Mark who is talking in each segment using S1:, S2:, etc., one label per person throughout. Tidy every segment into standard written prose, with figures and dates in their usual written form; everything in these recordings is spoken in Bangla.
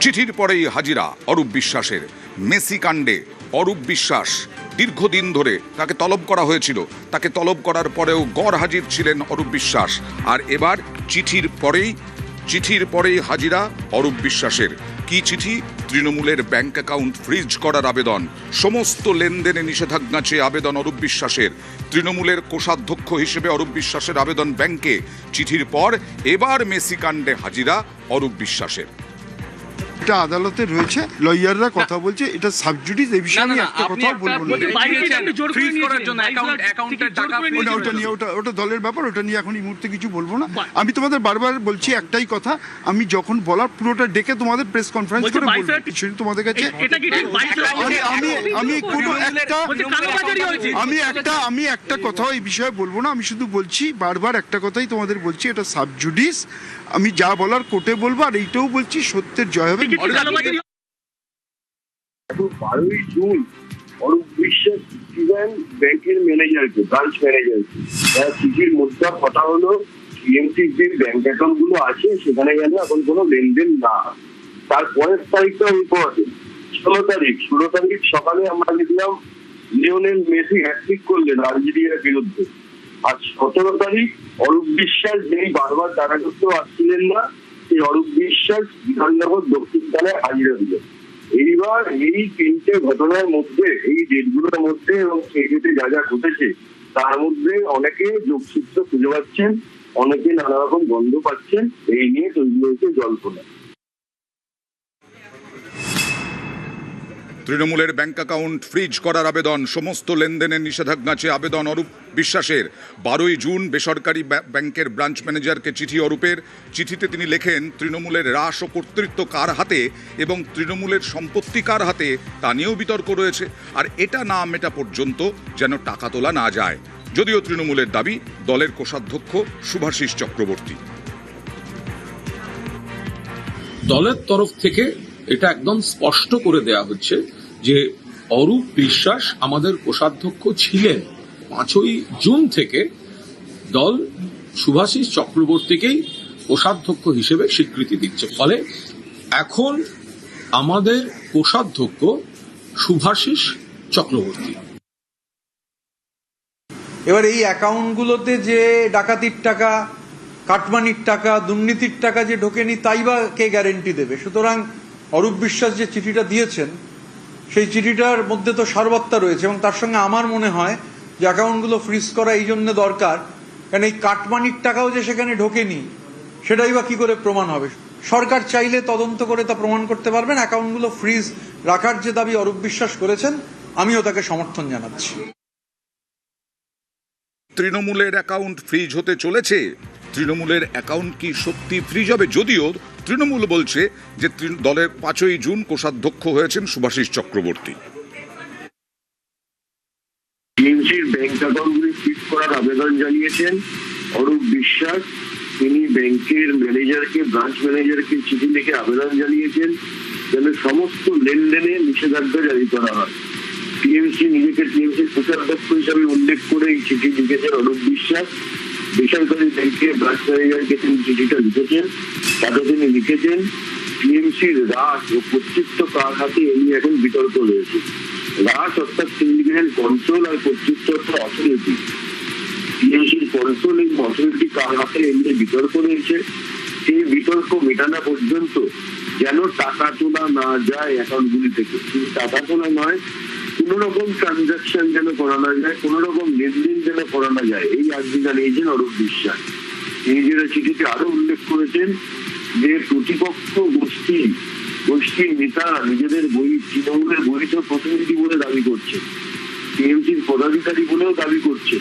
S1: চিঠির পরেই হাজিরা অরূপ বিশ্বাসের। মেসি কাণ্ডে অরূপ বিশ্বাস দীর্ঘদিন ধরে তাকে তলব করা হয়েছিল, তাকে তলব করার পরেও গড় হাজির ছিলেন অরূপ বিশ্বাস। আর এবার চিঠির পরেই হাজিরা অরূপ বিশ্বাসের। কি চিঠি? তৃণমূলের ব্যাংক অ্যাকাউন্ট ফ্রিজ করার আবেদন, সমস্ত লেনদেনে নিষেধাজ্ঞা চেয়ে আবেদন অরূপ বিশ্বাসের। তৃণমূলের কোষাধ্যক্ষ হিসেবে অরূপ বিশ্বাসের আবেদন ব্যাংকে। চিঠির পর এবার মেসি কাণ্ডে হাজিরা অরূপ বিশ্বাসের।
S2: এটা আদালতে রয়েছে, লয়াররা কথা বলছে, এটা সাবজুডিস। এই বিষয়ে আমি একটা কথাও বলবো না। ওটা দলের ব্যাপার, ওটা নিয়ে এখন এই মুহূর্তে কিছু বলবো না। আমি তোমাদের বারবার বলছি একটাই কথা, আমি যখন বলার পুরোটা ডেকে তোমাদের প্রেস কনফারেন্স করে বলবো তোমাদের কাছে। আমি একটা কথাও এই বিষয়ে বলবো না। আমি শুধু বলছি, বারবার একটা কথাই তোমাদের বলছি, এটা সাবজুডিস। আমি যা বলার কোর্টে বলবো, আর এইটাও বলছি সত্যের জয় হবে।
S3: 12ই জুন অরূপ বিশ্বাস ছিলেন ব্যাংকের ম্যানেজারকে, ব্রাঞ্চ ম্যানেজারকে। তার চিঠির মুদ্রা কথা হলো টিএমসির যে ব্যাংক অ্যাকাউন্ট গুলো আছে সেখানে যেন এখন কোনো লেনদেন না। তার পরের তারিখটা ইম্পর্টেন্ট, 16 তারিখ সকালে আমরা দেখলাম লিওনেল মেসি হ্যাটট্রিক করলেন আর্জেন্টিনার বিরুদ্ধে। আর 17 তারিখ অরূপ বিশ্বাস, যিনি বারবার টাকা করতেও আসছিলেন না, সেই অরূপ বিশ্বাস বিধাননগর দক্ষিণ থানায় হাজিরা দিলেন। এইবার এই তিনটে ঘটনার মধ্যে, এই ডেটগুলোর মধ্যে এবং সেই ডেটে যা যা ঘটেছে তার মধ্যে অনেকে যোগসূত্র খুঁজে পাচ্ছেন, অনেকে নানা রকম গন্ধ পাচ্ছেন। এই নিয়ে তৈরি হয়েছে জল্পনা।
S1: তৃণমূলের ব্যাংক অ্যাকাউন্ট ফ্রিজ করার আবেদন, সমস্ত লেনদেনের নিষেধাজ্ঞা চেয়ে আবেদন অরূপ বিশ্বাসের। 12ই জুন বেসরকারি ব্যাংকের ব্রাঞ্চ ম্যানেজারকে চিঠি অরূপের। চিঠিতে তিনি লেখেন তৃণমূলের রাশ ও কর্তৃত্ব কার হাতে এবং তৃণমূলের সম্পত্তি কার হাতে তা নিয়েও বিতর্ক রয়েছে। আর এটা না মেটা পর্যন্ত যেন টাকা তোলা না যায়, যদিও তৃণমূলের দাবি দলের কোষাধ্যক্ষ শুভাশিস চক্রবর্তী।
S4: দলের তরফ থেকে এটা একদম স্পষ্ট করে দেয়া হচ্ছে যে অরূপ বিশ্বাস আমাদের কোষাধ্যক্ষ ছিলেন। 5ই জুন থেকে দল শুভাশিস চক্রবর্তীকেই কোষাধ্যক্ষ হিসেবে স্বীকৃতি দিচ্ছে। ফলে এখন আমাদের কোষাধ্যক্ষ শুভাশিস চক্রবর্তী।
S5: এবার এই অ্যাকাউন্টগুলোতে যে ডাকাতির টাকা, কাটমানির টাকা, দুর্নীতির টাকা যে ঢোকেনি, তাই বা কে গ্যারেন্টি দেবে? সুতরাং অরূপ বিশ্বাস যে চিঠিটা দিয়েছেন সেই চিঠিটার মধ্যে তো সারবত্তা রয়েছে, এবং তার সঙ্গে আমার মনে হয় যে অ্যাকাউন্টগুলো ফ্রিজ করা এই জন্য দরকার, কারণ এই কাটমানির টাকাও যে সেখানে ঢোকেনি সেটাই বা কি করে প্রমাণ হবে? সরকার চাইলে তদন্ত করে তা প্রমাণ করতে পারবেন। অ্যাকাউন্টগুলো ফ্রিজ রাখার যে দাবি অরূপ বিশ্বাস করেছেন, আমিও তাকে সমর্থন জানাচ্ছি।
S1: তৃণমূলের অ্যাকাউন্ট ফ্রিজ হতে চলেছে। তৃণমূলের অ্যাকাউন্ট কি সত্যি ফ্রিজ হবে? যদিও তৃণমূল বলছে যে দলের 5ই জুন কোষাধ্যক্ষ হয়েছেন শুভাশিস চক্রবর্তী।
S3: টিএমসির ব্যাংক অ্যাকাউন্টগুলি ফ্রিজ করার আবেদন জানিয়েছেন অরূপ বিশ্বাস। তিনি ব্যাংকের ম্যানেজারকে, ব্রাঞ্চ ম্যানেজারকে চিঠি লিখে আবেদন জানিয়েছেন যেন সমস্ত লেনদেনে নিষেধাজ্ঞা জারি করা হয়। টিএমসি নিজেকে টিএমসির কোষাধ্যক্ষ হিসাবে উল্লেখ করে এই চিঠি লিখেছেন অরূপ বিশ্বাস। বেসরকারি ব্যাংকের ব্রাঞ্চ ম্যানেজারকে তিনি চিঠিটা লিখেছেন। তাতে তিনি লিখেছেন টিএমসির রাশ ও কর্তৃত্ব কার হাতে, এই নিয়ে এখন বিতর্ক রয়েছে। রাশ অর্থাৎ তিনি লিখেছেন কন্ট্রোল, আর কর্তৃত্ব অর্থাৎ অথরিটি। টিএমসির কন্ট্রোল এবং অথরিটি কার হাতে, এই নিয়ে বিতর্ক রয়েছে। সেই বিতর্ক মেটানো পর্যন্ত যেন টাকা তোলা না যায় অ্যাকাউন্টগুলি থেকে। কিন্তু টাকা তোলা নয়, কোন রকম ট্রানজাকশন যেন করানো যায়, কোন রকম লেনদেন যেন করানো যায়, এই আর্জি জানিয়েছেন অরূপ বিশ্বাস। তিনি যেটা চিঠিতে আরো উল্লেখ করেছেন যে প্রতিপক্ষ গোষ্ঠীর নেতারা নিজেদের তৃণমূলের বৈধ প্রতিনিধি বলে দাবি করছে, টিএমসির পদাধিকারী বলেও দাবি করছে।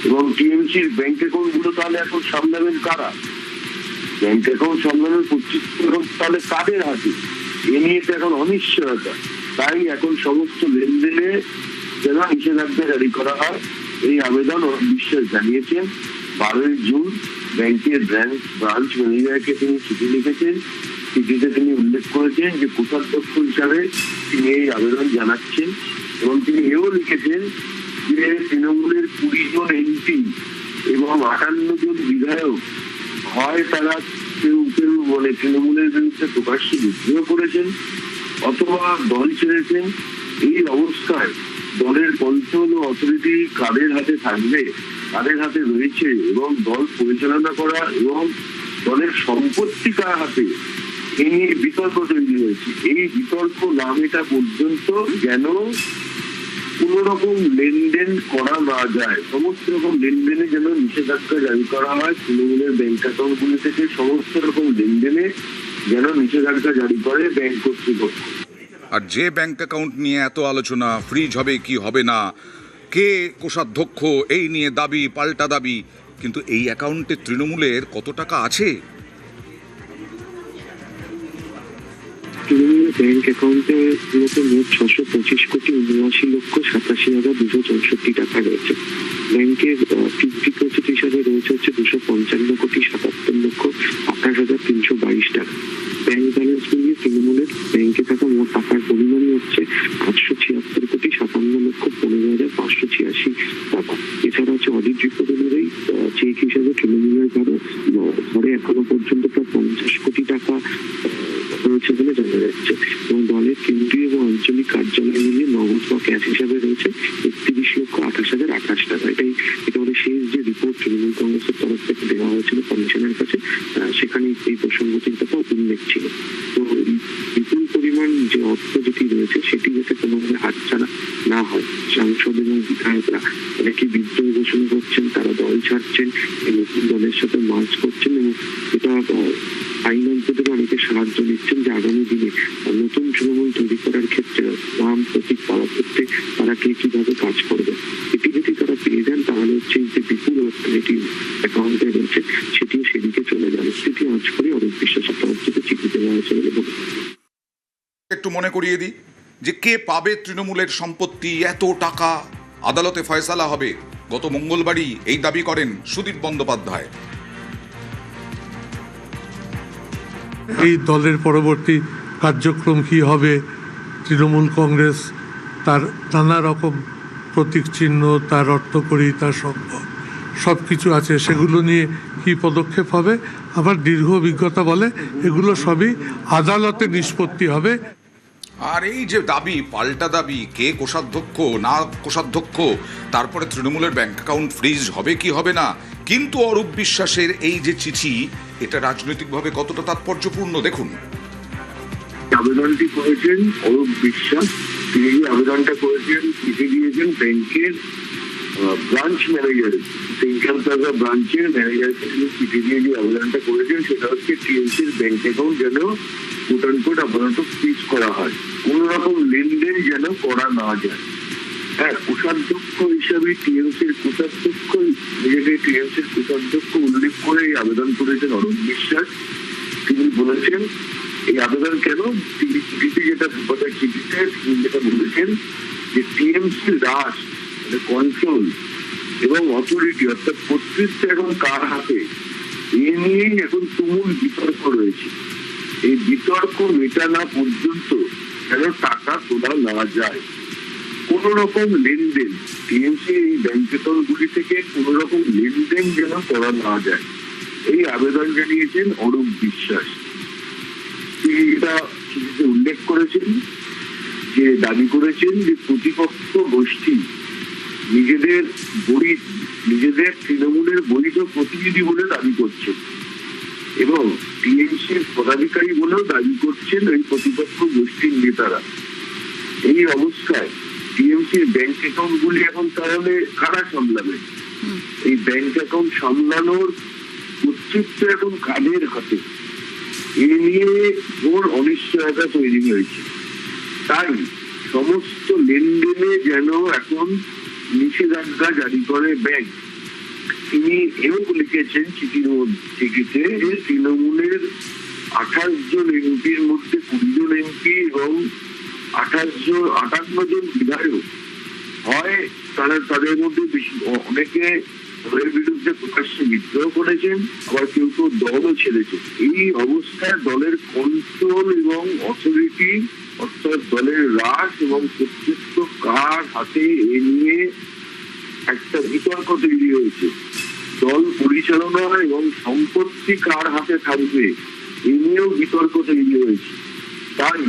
S3: এবং টিএমসির ব্যাংক অ্যাকাউন্ট গুলো তাহলে এখন সামলাবেন কারা? ব্যাংক অ্যাকাউন্ট সামলানোর কর্তৃত্ব তাহলে কাদের হাতে? এ নিয়ে তো এখন অনিশ্চয়তা। তাই এখন সমস্ত লেনদেনে যেন নিষেধাজ্ঞা জারি করা হয়, এই আবেদন বিশ্বাস জানিয়েছেন। 12ই জুন ব্যাংকের ব্রাঞ্চ ম্যানেজারকে তিনি চিঠি লিখেছেন। চিঠিতে তিনি উল্লেখ করেছেন যে কোষাধ্যক্ষ হিসাবে তিনি এই আবেদন জানাচ্ছেন, এবং তিনি এও লিখেছেন যে তৃণমূলের 20 জন এমপি এবং 58 জন বিধায়ক হয় তারা কেউ কেউ মানে তৃণমূলের বিরুদ্ধে প্রকাশ্যে বিদ্রোহ করেছেন অথবা দল ছেড়েছেন। এই অবস্থায় দলের কন্ট্রোল ও অথরিটি কাদের হাতে থাকবে, কাদের হাতে রয়েছে এবং দল পরিচালনা করা এবং দলের সম্পত্তি কার হাতে, এই নিয়ে বিতর্ক তৈরি হয়েছে। এই বিতর্ক না মেটা পর্যন্ত যেন কোন রকম লেনদেন করা না যায়, সমস্ত রকম লেনদেনে যেন নিষেধাজ্ঞা জারি করা হয়। তৃণমূলের ব্যাংক অ্যাকাউন্ট গুলি থেকে সমস্ত রকম লেনদেনে যেন নিষেধাজ্ঞা জারি করে ব্যাংক কর্তৃপক্ষ।
S1: আর যে ব্যাংক অ্যাকাউন্ট নিয়ে এত আলোচনা, ফ্রিজ হবে কি হবে না, কে কোষাধ্যক্ষ, এই নিয়ে দাবি পাল্টা দাবি, কিন্তু এই অ্যাকাউন্টে তৃণমূলের কত টাকা আছে?
S6: তৃণমূলের ব্যাংক অ্যাকাউন্টে মূলত মোট 625,79,87,264 টাকা রয়েছে। ব্যাংকের ফিক্সড ডিপোজিট হিসাবে রয়েছে হচ্ছে 255,77,28,322 টাকা। ব্যাংক ব্যালেন্স মিলিয়ে তৃণমূলের ব্যাংকে থাকা মোট টাকার পরিমাণই হচ্ছে 876,57,15,586 টাকা। এছাড়া হচ্ছে অডিট রিপোর্ট অনুযায়ী চেক হিসাবে তৃণমূলের ঘরে এখনো পর্যন্ত প্রায় 50 কোটি টাকা রয়েছে বলে জানা যাচ্ছে এবং দলের কেন্দ্রীয় এবং আঞ্চলিক কার্যালয় মিলিয়ে নগদ বা ক্যাশ হিসাবে রয়েছে 31,28,028 টাকা। এটা হলো শেষ যে রিপোর্ট তৃণমূল কংগ্রেসের তরফ থেকে দেওয়া হয়েছিল কমিশনের কাছে, সেখানে এই প্রসঙ্গটির কথা উল্লেখ ছিল। তো বিপুল পরিমাণ যে অর্থ যেটি রয়েছে সেটি যাতে কোনোভাবে হাতছাড়া না হয়। সাংসদ এবং বিধায়করা অনেকে বিদ্রোহ ঘোষণা করছেন, তারা দল ছাড়ছেন, এই নতুন দলের সাথে মার্চ করছেন এবং এটা আইনজ্ঞদের অনেকে সাহায্য নিচ্ছেন যে আগামী দিনে নতুন তৃণমূল তৈরি করার ক্ষেত্রে নাম প্রতীক পাওয়ার ক্ষেত্রে তারা কে কিভাবে কাজ করবে। এটি যদি তারা পেয়ে যান তাহলে হচ্ছে যে বিপুল অর্থ যেটি অ্যাকাউন্টে রয়েছে সেটিও সেদিকে চলে যাবে। সেটি আজ করে অরূপ বিশ্বাসের তরফ থেকে চিঠি দেওয়া হয়েছে বলে বলতে
S1: একটু মনে করিয়ে দিই যে কে পাবে তৃণমূলের সম্পত্তি, এত টাকা, আদালতে ফয়সালা হবে। গত মঙ্গলবারই এই দাবি করেন সুদীপ বন্দ্যোপাধ্যায়।
S7: এই দলের পরবর্তী কার্যক্রম কী হবে, তৃণমূল কংগ্রেস তার নানা রকম প্রতীক চিহ্ন, তার অর্থকড়ি, তার সম্পদ সব কিছু আছে, সেগুলো নিয়ে কী পদক্ষেপ হবে আমার দীর্ঘ অভিজ্ঞতা বলে এগুলো সবই আদালতে নিষ্পত্তি হবে।
S1: আর এই যে দাবি পাল্টা দাবি, কে কোষাধ্যক্ষ না কোষাধ্যক্ষ, তারপরে তৃণমূলের ব্যাংক অ্যাকাউন্ট ফ্রিজ হবে কি হবে না, কিন্তু অরূপ বিশ্বাসের এই যে চিঠি, এটা রাজনৈতিকভাবে কতটা তাৎপর্যপূর্ণ দেখুন।
S3: আবেদনটি করেছেন অরূপ বিশ্বাস, তিনি আবেদনটা করেছেন, চিঠি দিয়েছেন ব্যাংকের ব্রাঞ্চ ম্যানেজার, সেন্ট্রাল প্লাজা ব্রাঞ্চের ম্যানেজারকে তিনি চিঠি দিয়ে যে আবেদনটা করেছেন সেটা হচ্ছে টিএমসির ব্যাংক অ্যাকাউন্ট যেন কোট আপাতত ফ্রিজ করা হয়, কোন রকম লেনদেন যেন করা না যায়। হ্যাঁ, কোষাধ্যক্ষ হিসাবে টিএমসির কোষাধ্যক্ষ, নিজেকে টিএমসির কোষাধ্যক্ষ উল্লেখ করে এই আবেদন করেছেন অরূপ বিশ্বাস। তিনি বলেছেন এই আবেদন কেন, তিনি চিঠিতে চিঠিতে তিনি যেটা বলেছেন যে টিএমসি রাশ কন্ট্রোল এবং অথরিটি অর্থাৎ কর্তৃত্ব এখন কার হাতে, এ নিয়েই এখন তুমুল বিতর্ক রয়েছে। এই বিতর্ক মেটানো পর্যন্ত যেন টাকা তোলা না যায়, কোন রকম লেনদেন টিএমসি এই ব্যাংক অ্যাকাউন্টগুলি থেকে কোন রকম লেনদেন যেন করা না যায়, এই আবেদন জানিয়েছেন অরূপ বিশ্বাস। তিনি এটা চিঠিতে উল্লেখ করেছেন যে দাবি করেছেন যে প্রতিপক্ষ গোষ্ঠী নিজেদের তৃণমূলের বৈধ প্রতিনিধি বলে দাবি করছেন এবং টিএমসির পদাধিকারী বলেও দাবি করছেন এই প্রতিপক্ষ গোষ্ঠীর নেতারা। এই অবস্থায় টিএমসির ব্যাংক অ্যাকাউন্ট গুলি এখন তাহলে কারা সামলাবে? এই ব্যাংক অ্যাকাউন্ট সামলানোর কর্তৃত্ব এখন কাদের হাতে, এ নিয়ে ঘোর অনিশ্চয়তা তৈরি হয়েছে। তাই সমস্ত লেনদেনে যেন এখন নিষেধাজ্ঞা জারি করে ব্যাংক। তিনি এও লিখেছেন চিঠিতে যে তৃণমূলের 28 জন এমপির মধ্যে 20 জন এমপি এবং 58 জন বিধায়ক হয় তাদের মধ্যে অনেকে দলের বিরুদ্ধে প্রকাশ্যে বিদ্রোহ করেছেন, আবার কেউ কেউ দলও ছেড়েছে। এই অবস্থায় দলের কন্ট্রোল এবং অথরিটি অর্থাৎ দলের রাশ এবং কর্তৃত্ব কার হাতে, এ নিয়ে একটা বিতর্ক তৈরি হয়েছে। দল পরিচালনা এবং সম্পত্তি কার হাতে থাকবে এ নিয়েও বিতর্ক তৈরি হয়েছে। তাই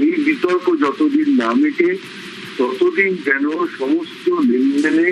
S3: এই বিতর্ক যতদিন না মেটে ততদিন যেন সমস্ত লেনদেনে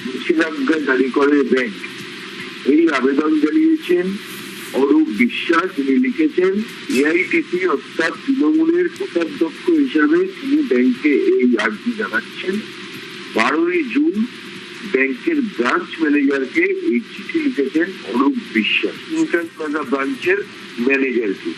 S3: নিষেধাজ্ঞা জারি করে ব্যাংক। এই আবেদন জানিয়েছেন অরূপ বিশ্বাস। তিনি লিখেছেন এআইটিসি অর্থাৎ তৃণমূলের কোষাধ্যক্ষ হিসাবে তিনি ব্যাংকে এই আর্জি জানাচ্ছেন। 12ই জুন ব্যাংকের ব্রাঞ্চ ম্যানেজারকে এই চিঠি লিখেছেন অরূপ বিশ্বাস, ইন্টার প্লাজা ব্রাঞ্চের ম্যানেজারকে।